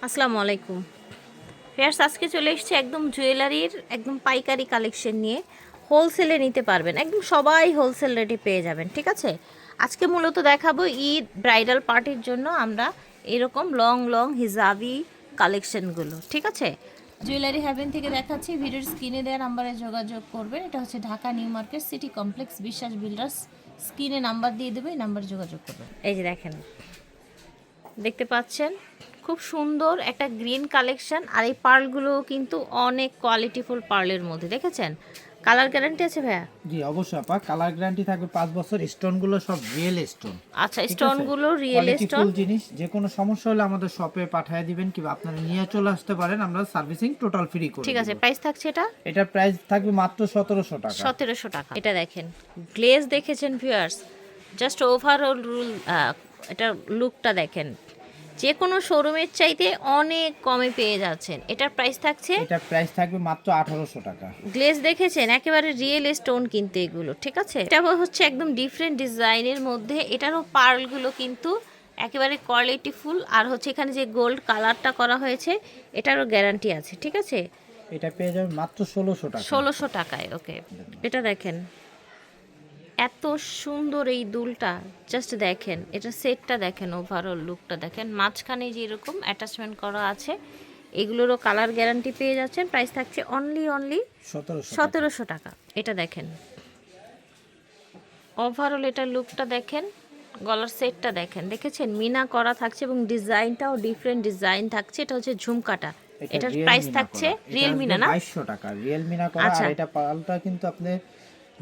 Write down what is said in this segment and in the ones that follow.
আসসালামু আলাইকুম ফেয়ার্স। আজকে চলে এসেছে একদম জুয়েলারির একদম পাইকারি কালেকশন নিয়ে। হোলসেলে নিতে পারবেন, একদম সবাই হোলসেল রেটে পেয়ে যাবেন। ঠিক আছে, আজকে মূলত দেখাবো ঈদ ব্রাইডাল পার্টির জন্য আমরা এরকম লং লং হিজাবি কালেকশনগুলো। ঠিক আছে, জুয়েলারি হ্যাভেন থেকে দেখাচ্ছি। ভিডিওর স্ক্রিনে দেওয়া নাম্বারে যোগাযোগ করবেন। এটা হচ্ছে Dhaka new market city complex বিশ্বাস বিল্ডার্স। স্ক্রিনে নাম্বার দিয়ে দেবে, এই নাম্বারে যোগাযোগ করবেন। এই যে দেখেন, দেখতে পাচ্ছেন খুব সুন্দর একটা গ্রিন কালেকশন। আর এই পার্লগুলো কিন্তু অনেক কোয়ালিটিফুল পার্লের মধ্যে, দেখেছেন। কালার গ্যারান্টি আছে ভাইয়া? জি অবশ্যই আপা, কালার গ্যারান্টি থাকবে 5 বছর। স্টোনগুলো সব রিয়েল স্টোন। আচ্ছা, স্টোনগুলো রিয়েল স্টোন। জিনিস, যে কোনো সমস্যা হলে আমাদের শপে পাঠিয়ে দিবেন কিংবা আপনারা নিয়ে চলে আসতে পারেন, আমরা সার্ভিসিং টোটাল ফ্রি করে। ঠিক আছে, প্রাইস থাকছে এটার প্রাইস থাকবে মাত্র 1700 টাকা। 1700 টাকা। এটা দেখেন, গ্লেজ দেখেছেন ভিউয়ার্স, জাস্ট ওভারঅল এটা লুকটা দেখেন, যে কোনো শোরুমের চাইতে অনেক কমে পেয়ে যাচ্ছেন। এটার প্রাইস থাকছে, এটার প্রাইস থাকবে মাত্র 1800 টাকা। গ্লেজ দেখেছেন, একেবারে রিয়েল স্টোন কিন্তু এগুলো। ঠিক আছে, এটা হচ্ছে একদম ডিফারেন্ট ডিজাইনের মধ্যে। এটারও পার্লগুলো কিন্তু একেবারে কোয়ালিটিফুল। আর হচ্ছে এখানে যে গোল্ড কালারটা করা হয়েছে এটারও গ্যারান্টি আছে। ঠিক আছে, এটা পেয়ে যাবেন মাত্র 1600 টাকা। 1600 টাকায়। ওকে, এটা দেখেন, এত সুন্দর এই দুলটা, জাস্ট দেখেন, এটা সেটটা দেখেন, ওভারঅল লুকটা দেখেন। মাঝখানে যে এরকম অ্যাটাচমেন্ট করা আছে, এগুলোরও কালার গ্যারান্টি পেয়ে যাচ্ছেন। প্রাইস থাকছে অনলি 1700 টাকা। এটা দেখেন, ওভারঅল এটার লুকটা দেখেন, গলার সেটটা দেখেন, দেখেছেন মিনা করা থাকছে এবং ডিজাইনটাও ডিফারেন্ট ডিজাইন থাকছে। এটা হচ্ছে ঝুমকাটা, এটার প্রাইস থাকছে রিয়েল মিনা না 2200 টাকা। রিয়েল মিনা করা। আর এটা পালটা কিন্তু আপনি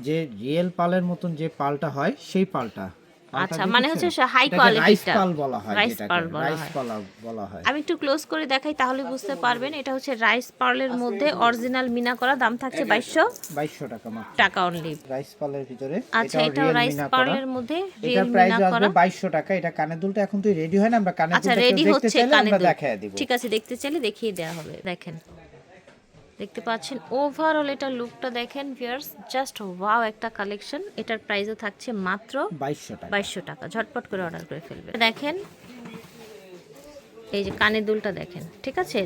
যে রিয়েল পালের মতন যে পালটা হয় সেই পালটা। আচ্ছা, মানে হচ্ছে হাই কোয়ালিটিটা পাল বলা হয়, রাইস যেটাকে পার্ল রাইস পাল বলা হয়। আমি একটু ক্লোজ করে দেখাই তাহলে বুঝতে পারবেন। এটা হচ্ছে রাইস পার্লের মধ্যে অরিজিনাল মিনা করা। দাম থাকছে 2200 টাকা মাত্র। টাকা অনলি। রাইস পার্লের ভিতরে। আচ্ছা, এটা রাইস পার্লের মধ্যে রিয়েল প্রাইস মিনা করা। 2200 টাকা। এটা কানের দুলটা এখন তো রেডি হয় না, আমরা কানের দুলটা রেডি দেখতে হচ্ছে, চাইলে কানের আমরা দুল দেখায় দিব। ঠিক আছে, দেখতে চাইলে দেখিয়ে দেওয়া হবে। দেখেন, দেখতে পাচ্ছেন ওভারঅল এটা লুকটা দেখেন ভিউয়ার্স, জাস্ট ওয়াও একটা কালেকশন। এটার প্রাইসও থাকছে মাত্র 2200 টাকা। ঝটপট করে অর্ডার করে ফেলবেন। দেখেন, এই যে কানের দুলটা দেখেন, ঠিক আছে,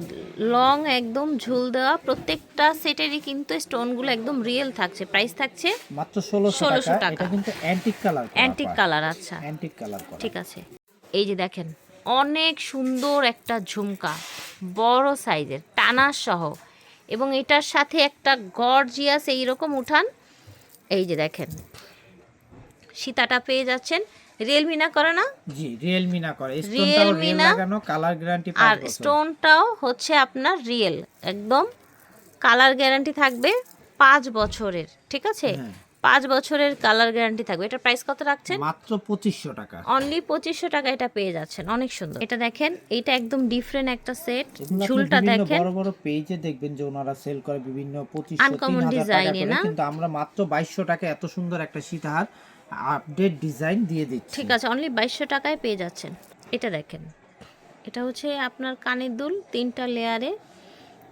লং একদম ঝুল দেওয়া। প্রত্যেকটা সেটেরই কিন্তু স্টোনগুলো একদম রিয়েল থাকছে। প্রাইস থাকছে মাত্র 1600 টাকা। এটা কিন্তু অ্যান্টিক কালার, অ্যান্টিক কালার। আচ্ছা, অ্যান্টিক কালার করা। ঠিক আছে। এই যে দেখেন, অনেক সুন্দর একটা ঝুমকা, বড় সাইজের, টানা সহ, এবং এটার সাথে একটা গর্জিয়াস এইরকম উঠান। এই যে দেখেন, সীতাটা পেয়ে যাচ্ছেন। রিয়েল মিনা করে না? জি রিয়েল মিনা করে। স্টোনটাও রিয়েল লাগানো, কালার গ্যারান্টি 5 আর বছর। স্টোনটাও হচ্ছে আপনার রিয়েল, একদম কালার গ্যারান্টি থাকবে 5 বছরের। ঠিক আছে, 5 বছরের কালার গ্যারান্টি থাকবে। এটার প্রাইস কত রাখছেন? মাত্র 2500 টাকা। অনলি 2500 টাকা এটা পেয়ে যাচ্ছেন। অনেক সুন্দর। এটা দেখেন, এটা একদম ডিফারেন্ট একটা সেট। ঝুলটা দেখেন, বড় বড় পেজে দেখবেন যে ওনারা সেল করে বিভিন্ন 2500 আনকমন 3000 টাকা ডিজাইনে করে, না, কিন্তু আমরা মাত্র 2200 টাকা এত সুন্দর একটা সীতাহার আপডেট ডিজাইন দিয়ে দিচ্ছি। ঠিক আছে, অনলি 2200 টাকায় পেয়ে যাচ্ছেন। এটা দেখেন, এটা হচ্ছে আপনার কানের দুল 3টা লেয়ারে।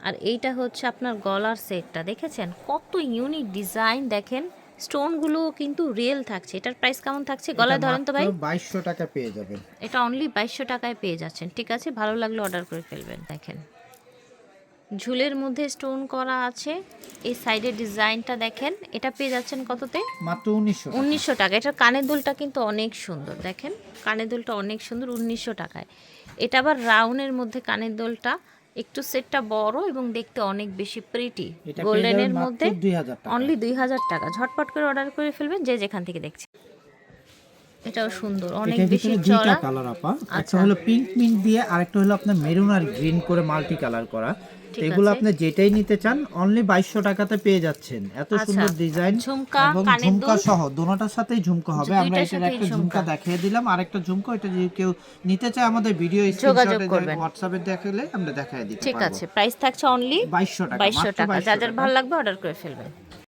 আর এইটা হচ্ছে আপনার গলার সেটটা, দেখেছেন কত ইউনিক ডিজাইন। দেখেন, স্টোনগুলো কিন্তু রিয়েল থাকছে। এটার প্রাইস কেমন থাকছে? গলায় ধরেন তো ভাই। 2200 টাকা পেয়ে যাবেন। এটা অনলি 2200 টাকায় পেয়ে যাচ্ছেন। ঠিক আছে, ভালো লাগলে অর্ডার করে ফেলবেন। দেখেন, ঝুলের মধ্যে স্টোন করা আছে। এই সাইডের ডিজাইনটা দেখেন, এটা পেয়ে যাচ্ছেন কততে? মাত্র 1900 টাকা। এটার কানের দুলটা কিন্তু অনেক সুন্দর। দেখেন, কানের দুলটা অনেক সুন্দর, 1900 টাকায়। এটা আবার রাউন্ডের মধ্যে কানের দুলটা, একটু সেটটা বড় এবং দেখতে অনেক বেশি প্রিটি, গোল্ডেনের মধ্যে। অনলি 2000 টাকা। ঝটপট করে অর্ডার করে ফেলবেন যে যেখান থেকে দেখছেন। এটাও সুন্দর, অনেক বেশি চড়া। কালার আপা, একটা হলো পিঙ্ক মিন্ট দিয়ে, আরেকটা হলো আপনার মেরুন আর গ্রিন করে মাল্টি কালার করা। এগুলো আপনি যেটাই নিতে চান অনলি 2200 টাকাতে পেয়ে যাচ্ছেন। এত সুন্দর ডিজাইন, ঝুমকা, এবং ঝুমকা সহ দুটোটার সাথেই ঝুমকা হবে। আমরা এটার একটা ঝুমকা দেখিয়ে দিলাম, আরেকটা ঝুমকা। এটা যদি কেউ নিতে চায় আমাদের ভিডিও স্ক্রিনশটে হোয়াটসঅ্যাপে দেখালে আমরা দেখায় দিতে পারবো। ঠিক আছে, প্রাইস থাকছে অনলি 2200 টাকা। 2200 টাকা। যাদের ভালো লাগবে অর্ডার করে ফেলবেন।